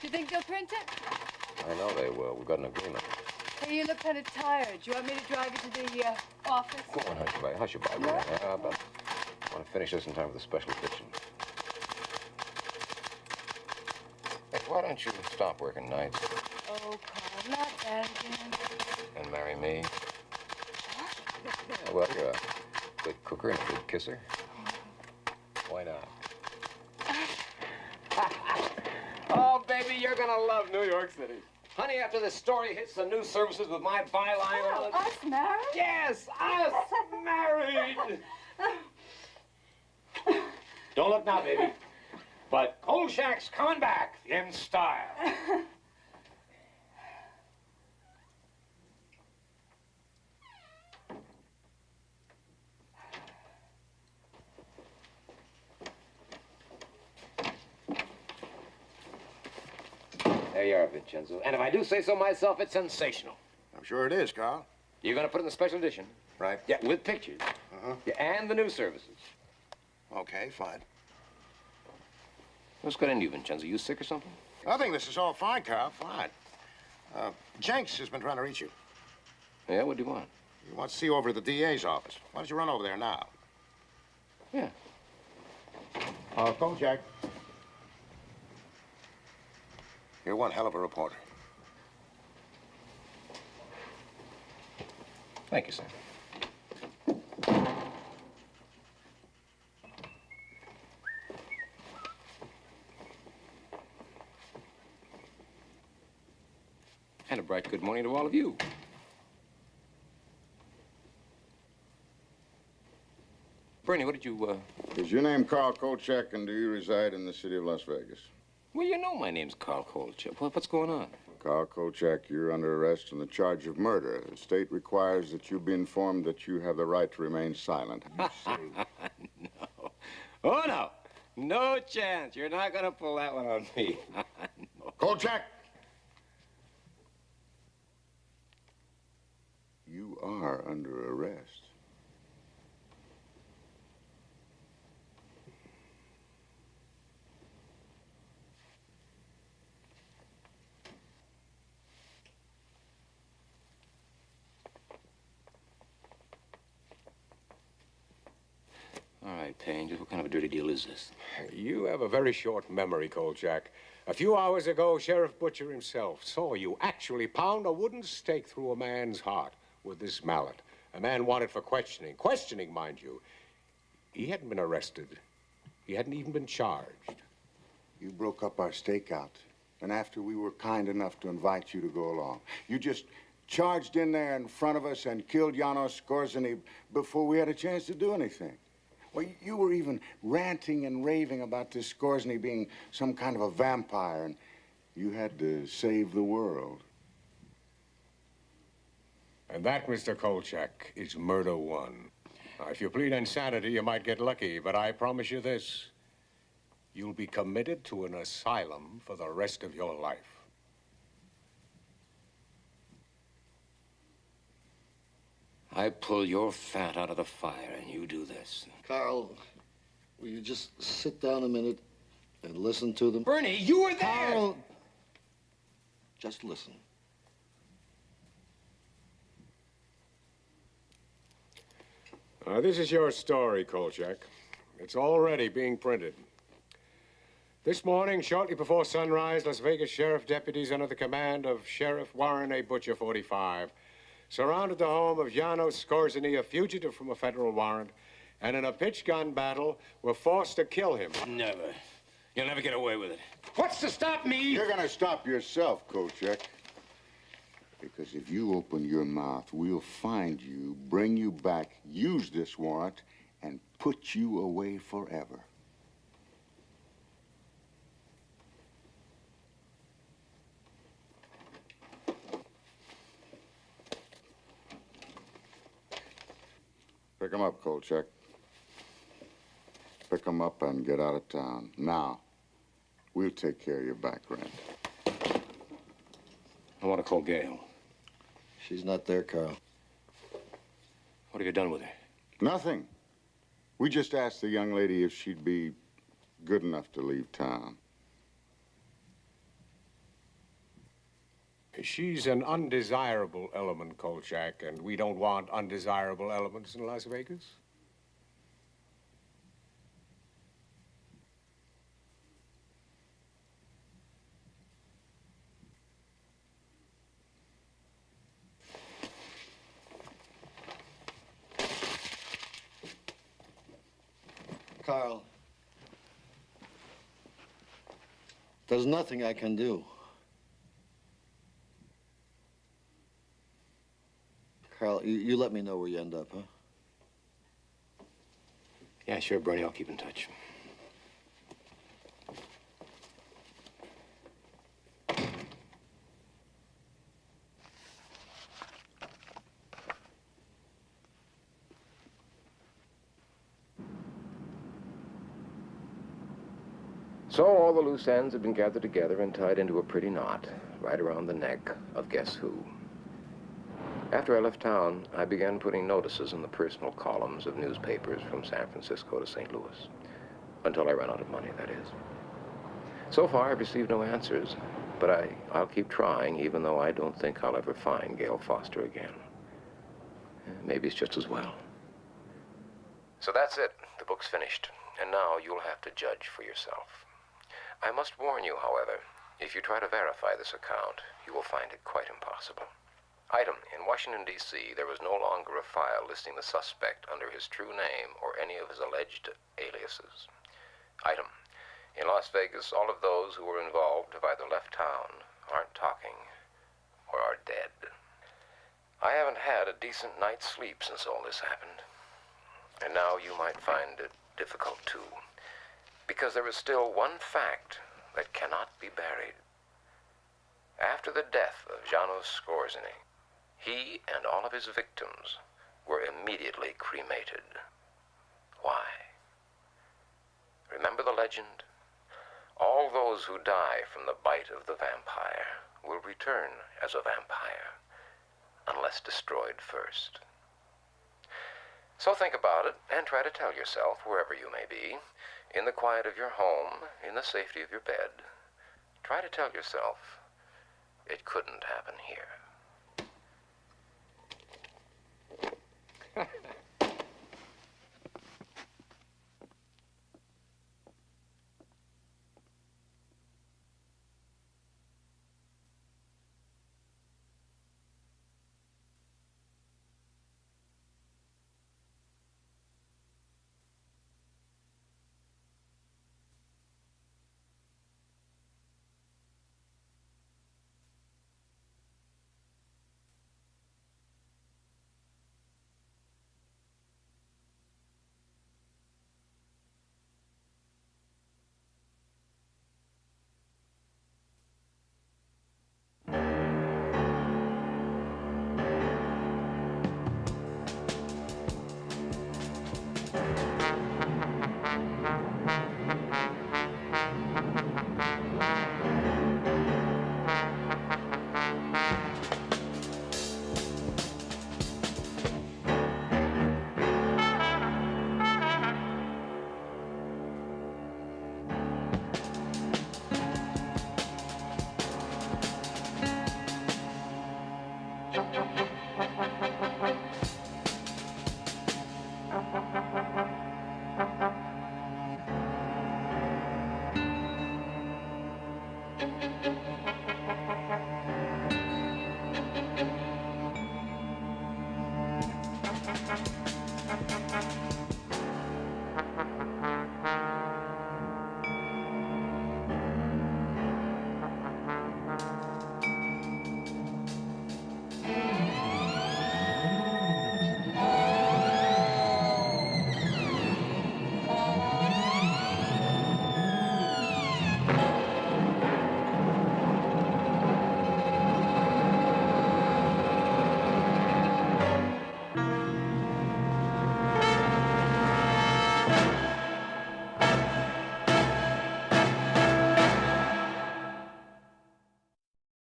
Do you think they'll print it? I know they will. We've got an agreement. Hey, you look kind of tired. Do you want me to drive you to the office? Go on, hush your bite. Yeah, but I want to finish this in time for the special edition. Hey, why don't you stop working nights Oh, Carl, not that again. and marry me? Yeah, well, you're a good cooker and a good kisser. Why not? Oh, baby, you're gonna love New York City. Honey, after this story hits the news services with my byline on it... Us married? Yes, us married! Don't look now, baby. But Kolchak's coming back in style. There you are, Vincenzo. And if I do say so myself, it's sensational. I'm sure it is, Carl. You're going to put it in the special edition. Right. Yeah, with pictures. Uh-huh. Yeah, and the news services. Okay, fine. What's got into you, Vincenzo? You sick or something? I think this is all fine, Carl. Fine. Jenks has been trying to reach you. Yeah, what do you want? He wants to see you over at the DA's office. Why don't you run over there now? Yeah. Kolchak. You're one hell of a reporter. Thank you, sir. And a bright good morning to all of you. Bernie, what did you, Is your name Carl Kolchak, and do you reside in the city of Las Vegas? Well, you know my name's Carl Kolchak. What's going on? Carl Kolchak, you're under arrest on the charge of murder. The state requires that you be informed that you have the right to remain silent. No. Oh, no. No chance. You're not going to pull that one on me. No. Kolchak! You are under arrest. All right, Payne, just what kind of a dirty deal is this? You have a very short memory, Kolchak. A few hours ago, Sheriff Butcher himself saw you actually pound a wooden stake through a man's heart with this mallet. A man wanted for questioning. Questioning, mind you. He hadn't been arrested. He hadn't even been charged. You broke up our stakeout, and after we were kind enough to invite you to go along, you just charged in there in front of us and killed Janos Skorzeny before we had a chance to do anything. Well, you were even ranting and raving about this Skorzeny being some kind of a vampire, and you had to save the world. And that, Mr. Kolchak, is murder one. Now, if you plead insanity, you might get lucky, but I promise you this. You'll be committed to an asylum for the rest of your life. I pull your fat out of the fire, and you do this. Carl, will you just sit down a minute and listen to them? Bernie, you were there! Carl, just listen. This is your story, Kolchak. It's already being printed. This morning, shortly before sunrise, Las Vegas sheriff deputies under the command of Sheriff Warren A. Butcher, 45, surrounded the home of Janos Skorzeny, a fugitive from a federal warrant, and in a pitch-gun battle were forced to kill him. Never. You'll never get away with it. What's to stop me? You're gonna stop yourself, Kolchak. Because if you open your mouth, we'll find you, bring you back, use this warrant, and put you away forever. Pick him up, Kolchak. Pick him up and get out of town. Now, we'll take care of your back rent. I want to call Gail. She's not there, Carl. What have you done with her? Nothing. We just asked the young lady if she'd be good enough to leave town. She's an undesirable element, Kolchak, and we don't want undesirable elements in Las Vegas. Carl, there's nothing I can do. Carl, you let me know where you end up, huh? Yeah, sure, Bernie. I'll keep in touch. So all the loose ends had been gathered together and tied into a pretty knot right around the neck of guess who. After I left town, I began putting notices in the personal columns of newspapers from San Francisco to St. Louis. Until I ran out of money, that is. So far, I've received no answers, but I'll keep trying, even though I don't think I'll ever find Gail Foster again. Maybe it's just as well. So that's it. The book's finished, and now you'll have to judge for yourself. I must warn you, however, if you try to verify this account, you will find it quite impossible. Item, in Washington, D.C., there was no longer a file listing the suspect under his true name or any of his alleged aliases. Item, in Las Vegas, all of those who were involved have either left town, aren't talking, or are dead. I haven't had a decent night's sleep since all this happened. And now you might find it difficult, too, because there is still one fact that cannot be buried. After the death of Janos Skorzeny, he and all of his victims were immediately cremated. Why? Remember the legend? All those who die from the bite of the vampire will return as a vampire, unless destroyed first. So think about it and try to tell yourself, wherever you may be, in the quiet of your home, in the safety of your bed, try to tell yourself, it couldn't happen here.